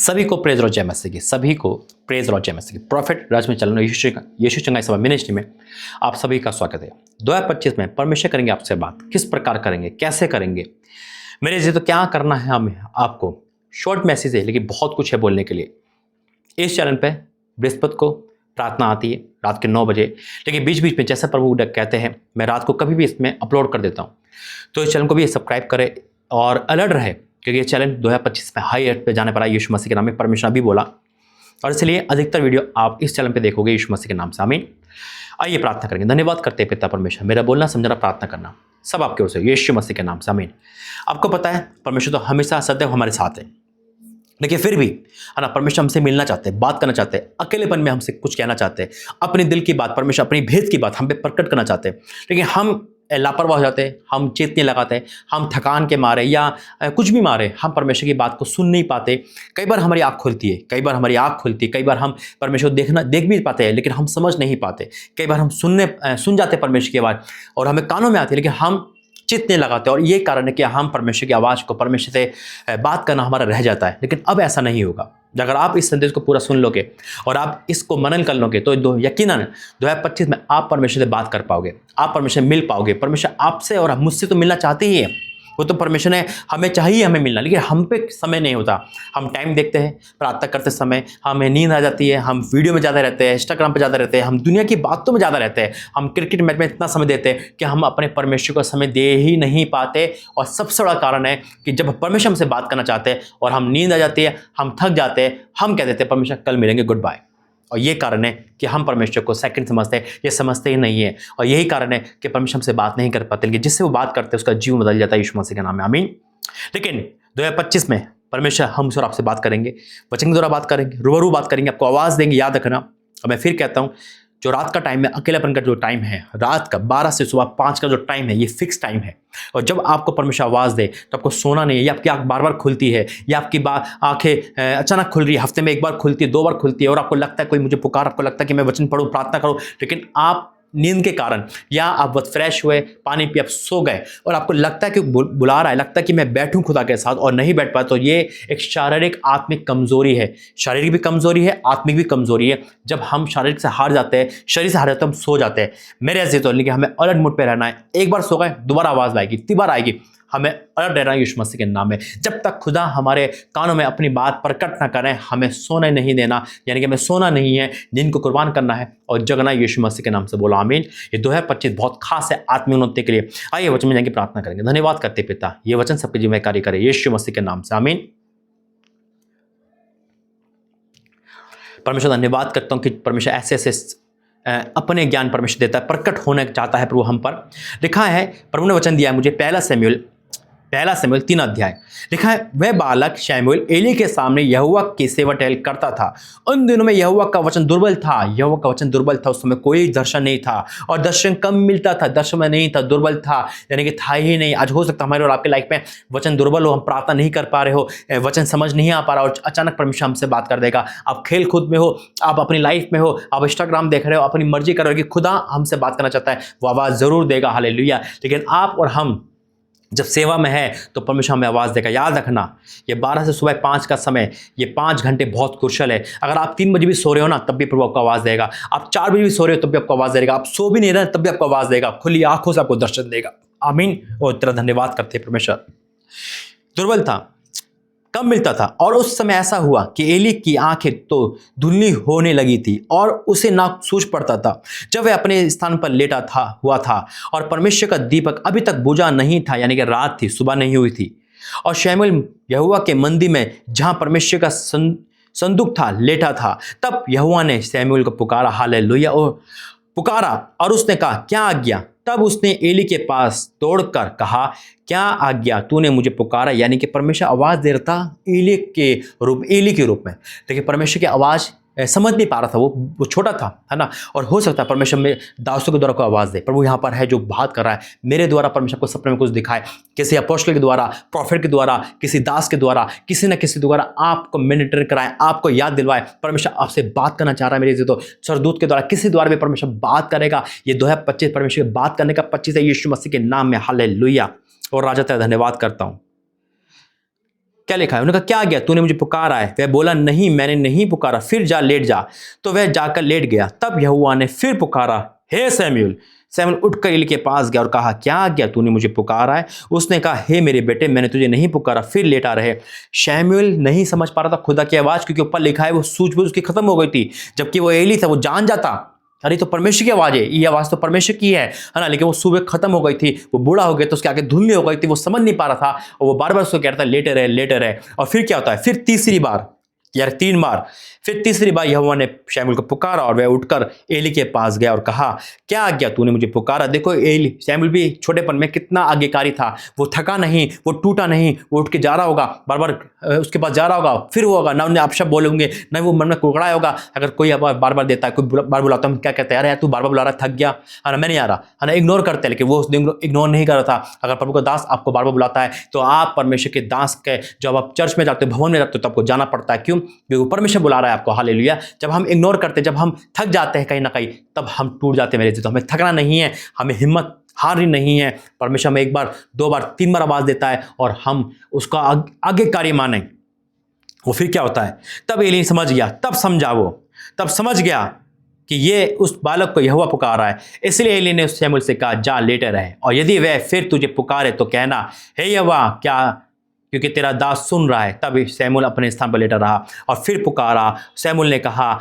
सभी को प्रेज और जय मसीह की, सभी को प्रेज और जय मसीह की। प्रॉफिट राज में चलना यीशु चंगाई सभा मिनिस्ट्री में आप सभी का स्वागत है। 2025 में परमेश्वर करेंगे आपसे बात, किस प्रकार करेंगे, कैसे करेंगे मेरे जी। तो क्या करना है हमें, आपको शॉर्ट मैसेज है लेकिन बहुत कुछ है बोलने के लिए। इस चैनल पे बृहस्पति को प्रार्थना आती है रात के 9 बजे, लेकिन बीच बीच में जैसा प्रभु कहते हैं मैं रात को कभी भी इसमें अपलोड कर देता हूँ। तो इस चैनल को भी सब्सक्राइब करें और अलर्ट रहे, क्योंकि ये चैनल 2025 में हाई एट पे जाने पर यीशु मसीह के नाम में परमेश्वर भी बोला, और इसलिए अधिकतर वीडियो आप इस चैनल पे देखोगे यीशु मसीह के नाम से। आमीन। आइए प्रार्थना करेंगे। धन्यवाद करते हैं पिता परमेश्वर, मेरा बोलना समझना प्रार्थना करना सब आपके ओर से यीशु मसीह के नाम से। आमीन। आपको पता है परमेश्वर तो हमेशा सदैव हमारे साथ है, लेकिन फिर भी है ना, परमेश्वर हमसे मिलना चाहते हैं, बात करना चाहते हैं, अकेलेपन में हमसे कुछ कहना चाहते हैं, अपने दिल की बात, परमेश्वर अपनी भेद की बात हम पे प्रकट करना चाहते हैं, लेकिन हम लापरवाह हो जाते हैं, हम चेतने लगाते हैं, हम थकान के मारे या कुछ भी मारे हम परमेश्वर की बात को सुन नहीं पाते। कई बार हमारी आँख खुलती है, कई बार हमारी आँख खुलती है, कई बार हम परमेश्वर देख भी पाते हैं, लेकिन हम समझ नहीं पाते। कई बार हम सुन जाते हैं परमेश्वर की आवाज़ और हमें कानों में आती है, लेकिन हम चित्त नहीं लगाते, और ये कारण है कि हम परमेश्वर की आवाज़ को, परमेश्वर से बात करना हमारा रह जाता है। लेकिन अब ऐसा नहीं होगा। अगर आप इस संदेश को पूरा सुन लोगे और आप इसको मनन कर लोगे तो यकीनन 2025 में आप परमेश्वर से बात कर पाओगे, आप परमेश्वर से मिल पाओगे। परमेश्वर आपसे और मुझसे तो मिलना चाहते ही है, वो तो परमेश्वर ने हमें चाहिए हमें मिलना, लेकिन हम पे समय नहीं होता। हम टाइम देखते हैं, प्रार्थना करते समय हमें नींद आ जाती है, हम वीडियो में ज़्यादा रहते हैं, इंस्टाग्राम पे ज़्यादा रहते हैं, हम दुनिया की बातों में ज़्यादा रहते हैं, हम क्रिकेट मैच में इतना समय देते हैं कि हम अपने परमेश्वर को समय दे ही नहीं पाते। और सबसे बड़ा कारण है कि जब परमेश्वर हमसे बात करना चाहते हैं और हम नींद आ जाती है, हम थक जाते हैं, हम कह देते हैं परमेश्वर कल मिलेंगे, गुड बाय। और ये कारण है कि हम परमेश्वर को सेकंड समझते हैं, ये समझते ही नहीं है। और यही कारण है कि परमेश्वर हमसे बात नहीं कर पाते, लेकिन जिससे वो बात करते हैं उसका जीवन बदल जाता है यीशु मसीह के नाम में। आमीन। लेकिन 2025 में परमेश्वर हमसे और आपसे बात करेंगे, वचन के द्वारा बात करेंगे, रूबरू बात करेंगे, आपको आवाज़ देंगे। याद रखना, और मैं फिर कहता हूँ, जो रात का टाइम है, अकेलापन का जो टाइम है, रात का 12 से सुबह 5 का जो टाइम है, ये फिक्स टाइम है। और जब आपको परमेश्वर आवाज़ दे तो आपको सोना नहीं है, या आपकी आँख बार बार खुलती है, या आपकी आँखें अचानक खुल रही है, हफ्ते में एक बार खुलती है, 2 बार खुलती है, और आपको लगता है कोई मुझे पुकार, आपको लगता है कि मैं वचन पढ़ूँ, प्रार्थना करूँ, लेकिन आप नींद के कारण या आप बहुत फ्रेश हुए, पानी पी, आप सो गए और आपको लगता है कि बुला रहा है, लगता है कि मैं बैठूं खुदा के साथ और नहीं बैठ पाया, तो ये एक शारीरिक आत्मिक कमजोरी है। शारीरिक भी कमजोरी है, आत्मिक भी कमजोरी है। जब हम शारीरिक से हार जाते हैं, शरीर से हार जाते हैं, हम सो जाते हैं। मेरे ऐसे तो, लेकिन हमें अलर्ट मोड पे रहना है। एक बार सो गए, दोबारा आवाज़ आएगी, 3 बार आएगी, हमें अलर्ट रहना है यीशु मसीह के नाम में। जब तक खुदा हमारे कानों में अपनी बात प्रकट ना करें, हमें सोने नहीं देना, यानी कि हमें सोना नहीं है, दिन को कुर्बान करना है और जगना यीशु मसीह के नाम से। बोला आमीन। ये 2025 बहुत खास है आत्मिक उन्नति के लिए। आइए वचन में जाएंगे, प्रार्थना करेंगे। धन्यवाद करते पिता, ये वचन सबके जीवन में कार्य करे यीशु मसीह के नाम से। आमीन। परमेश्वर धन्यवाद करता हूँ कि परमेश्वर ऐसे ऐसे अपने ज्ञान परमेश्वर देता है, प्रकट होने चाहता है प्रभु हम पर। लिखा है, प्रभु ने वचन दिया है मुझे, पहला शमूएल 3 अध्याय। लिखा है, वह बालक शमूएल एली के सामने यहोवा की सेवा टहल करता था। उन दिनों में यहोवा का वचन दुर्बल था, यहोवा का वचन दुर्बल था। उस समय कोई दर्शन नहीं था, और दर्शन कम मिलता था, दर्शन में नहीं था, दुर्बल था, यानी कि था ही नहीं। आज हो सकता है हमारे और आपके लाइफ में वचन दुर्बल हो, हम प्रार्थना नहीं कर पा रहे हो, वचन समझ नहीं आ पा रहा, और अचानक परमेश्वर हमसे बात कर देगा। आप खेल कूद में हो, आप अपनी लाइफ में हो, आप इंस्टाग्राम देख रहे हो, अपनी मर्जी कर रहे हो, कि खुदा हमसे बात करना चाहता है, वो आवाज़ जरूर देगा। हालेलुया। लेकिन आप और हम जब सेवा में है तो परमेश्वर हमें आवाज़ देगा। याद रखना, ये 12 से सुबह 5 का समय, ये 5 घंटे बहुत क्रुशियल है। अगर आप 3 बजे भी सो रहे हो ना, तब भी प्रभु आपको आवाज़ देगा। आप 4 बजे भी सो रहे हो तब भी आपको आवाज़ देगा। आप सो भी नहीं रहे तब भी आपको आवाज़ देगा। खुली आंखों से आपको दर्शन देगा। आमीन। और तेरा धन्यवाद करते परमेश्वर। दुर्बल था, कम मिलता था, और उस समय ऐसा हुआ कि एली की आंखें तो धुंधली होने लगी थी और उसे ना सूझ पड़ता था, जब वह अपने स्थान पर लेटा हुआ था, और परमेश्वर का दीपक अभी तक बुझा नहीं था, यानी कि रात थी, सुबह नहीं हुई थी। और शमूएल यहोवा के मंदिर में, जहां परमेश्वर का संदूक था, लेटा था। तब यहोवा ने शमूएल को पुकारा। हालेलुया। और पुकारा, और उसने कहा, क्या आज्ञा? तब उसने एली के पास दौड़कर कहा, क्या आज्ञा? तूने मुझे पुकारा। यानी कि परमेश्वर आवाज़ दे रहा था एली के रूप में। देखिए, परमेश्वर की आवाज़ समझ नहीं पा रहा था, वो छोटा था, है ना। और हो सकता है परमेश्वर में दासों के द्वारा कोई आवाज़ दे। प्रभु यहाँ पर है जो बात कर रहा है मेरे द्वारा। परमेश्वर को सपने में कुछ दिखाए, किसी अपोस्टल के द्वारा, प्रॉफिट के द्वारा, किसी दास के द्वारा, किसी न किसी द्वारा आपको मिनिटर कराए, आपको याद दिलवाए। परमेश्वर आपसे बात करना चाह रहा है मेरे से, तो सरदूत के द्वारा, किसी द्वारा भी परमेश्वर बात करेगा। ये 2025 परमेश्वर की बात करने का 25 है, यीशु मसीह के नाम में। हालेलुया। और राजा तेरा धन्यवाद करता हूँ क्या लिखा है? उन्होंने कहा क्या गया, तूने मुझे पुकारा है? वह बोला नहीं, मैंने नहीं पुकारा, फिर जा लेट जा। तो वह जाकर लेट गया। तब यहोवा ने फिर पुकारा, हे शमूएल। शमूएल उठकर एली के पास गया और कहा, क्या गया, तूने मुझे पुकारा है? उसने कहा, हे मेरे बेटे, मैंने तुझे नहीं पुकारा, फिर लेटा रहे। शमूएल नहीं समझ पा रहा था खुदा की आवाज़, क्योंकि ऊपर लिखा है वो सूझबूझ उसकी खत्म हो गई थी। जबकि वो एली था, वो जान जाता अरे तो परमेश्वर की आवाज़ है, ये आवाज़ तो परमेश्वर की है ना। लेकिन वो सुबह खत्म हो गई थी, वो बूढ़ा हो गया, तो उसके आगे धुंधली हो गई थी, वो समझ नहीं पा रहा था। और वो बार बार उसको कह रहा था, लेटे रहे, लेटे रहे। और फिर क्या होता है, फिर तीसरी बार, यार 3 बार, फिर तीसरी बार यहोवा ने शमूएल को पुकारा और वह उठकर एली के पास गया और कहा, क्या आ गया, तूने मुझे पुकारा? देखो एली, शमूएल भी छोटेपन में कितना आज्ञाकारी था। वो थका नहीं, वो टूटा नहीं, वो उठ के जा रहा होगा, बार बार उसके पास जा रहा होगा, फिर वो होगा ना, उन्हें अपशब्द बोले होंगे, ना वो मन में कुकड़ा होगा। अगर कोई बार बार देता है, कोई बार बुलाता है, हम क्या कहते हैं, यार तू बार बार बुला रहा, थक गया है ना, मैं नहीं आ रहा है ना, इग्नोर करते हैं। लेकिन वो इग्नोर नहीं कर रहा था। अगर प्रभु का दास आपको बार बार बुलाता है, तो आप परमेश्वर के दास के, जब आप चर्च में जाते हो, भवन में जाते हो, तो आपको जाना पड़ता है। क्यों? क्योंकि परमेश्वर बुला रहा है आपको। हालेलुया। जब हम इग्नोर करते हैं, जब हम थक जाते हैं कहीं ना कहीं, तब हम टूट जाते हैं मेरे। तो हमें थकना नहीं है, हमें हिम्मत हारनी नहीं है। परमेश्वर हमें 1 बार 2 बार 3 बार आवाज देता है और हम उसका आगे कार्य माने। वो फिर क्या होता है, तब एली समझ गया, तब समझ गया कि ये उस बालक को यहोवा पुकार रहा है। इसलिए एली ने उस शमूएल से कहा, जा लेटे रहे, और यदि वह फिर तुझे पुकारे तो कहना, हे यहोवा, क्या, क्योंकि तेरा दास सुन रहा है। तब शमूएल अपने स्थान पर लेटा रहा और फिर पुकारा। शमूएल ने कहा,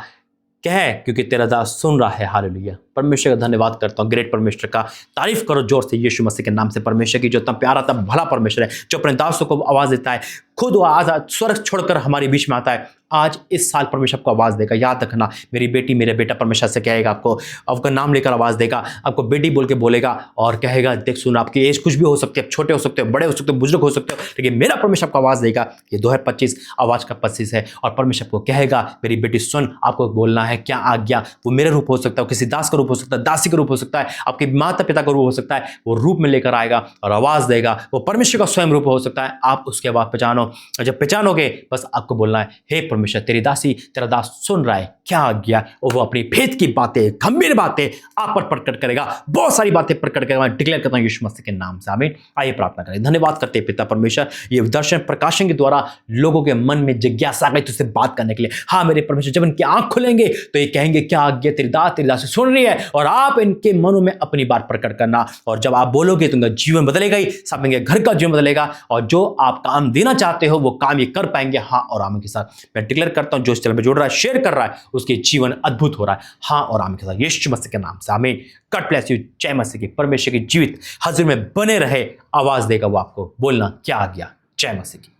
कह, क्योंकि तेरा दास सुन रहा है। हालेलुया। परमेश्वर का धन्यवाद करता हूँ, ग्रेट परमेश्वर का तारीफ करो जोर से यीशु मसीह के नाम से। परमेश्वर की जो इतना प्यारा, इतना भला परमेश्वर है, जो अपने दासों को आवाज़ देता है, खुद वो आज स्वर्ग छोड़कर हमारे बीच में आता है। आज इस साल परमेश्वर आपको आवाज़ देगा। याद रखना, मेरी बेटी, मेरे बेटा परमेश्वर से कहेगा, आपका नाम लेकर आवाज़ देगा, आपको बेटी बोल के बोलेगा और कहेगा, देख सुन, आपकी एज कुछ भी हो सकती है, छोटे हो सकते हो, बड़े हो सकते हो, बुजुर्ग हो सकते हो, लेकिन मेरा परमेश्वर आपको आवाज़ देगा। ये 2025 आवाज़ का 25 है और परमेश्वर को कहेगा, मेरी बेटी सुन, आपको बोलना है क्या आज्ञा। वो मेरा रूप हो सकता है, किसी दास का रूप हो सकता है, दासी का रूप हो सकता है, आपके माता पिता का रूप हो सकता है। वो रूप में लेकर आएगा और आवाज़ देगा। वो परमेश्वर का स्वयं रूप हो सकता है। आप उसके बाद पहचानो। जब पहचानोगे, बस आपको बोलना है, हे परमेश्वर, तेरी दासी, तेरा दास सुन रहा है, क्या आज्ञा। और वो अपनी भेद की बातें, गंभीर बातें आप पर प्रकट करेगा, बहुत सारी बातें प्रकट करेगा। मैं डिक्लेयर करता हूं यीशु मसीह के नाम से, आमीन। आइए प्रार्थना करें। धन्यवाद करते हैं पिता परमेश्वर, ये दर्शन प्रकाशन के द्वारा लोगों के मन में जिज्ञासा गई तुझसे बात करने के लिए। हाँ मेरे परमेश्वर, जब इनकी आंख खुलेंगे तो ये कहेंगे, क्या आज्ञा, तेरी दासी सुन रही है। और आप इनके मनों में अपनी बात प्रकट करना, और जब आप बोलोगे तो उनका जीवन बदलेगा ही, सब इनके घर का जीवन बदलेगा, और जो आप काम देना चाहते हो वो काम ये कर पाएंगे। हाँ और आमीन के साथ मैं डिक्लेयर करता हूं, जो इस चैनल में जुड़ रहा है, शेयर कर रहा है, उसके जीवन अद्भुत हो रहा है। हाँ और आमीन के साथ यीशु मसीह के नाम से, आमीन। God bless you. जय मसीह की। परमेश्वर की जीवित हाजिर में बने रहे, आवाज देगा वो आपको, बोलना क्या आ गया। जय मसीह की।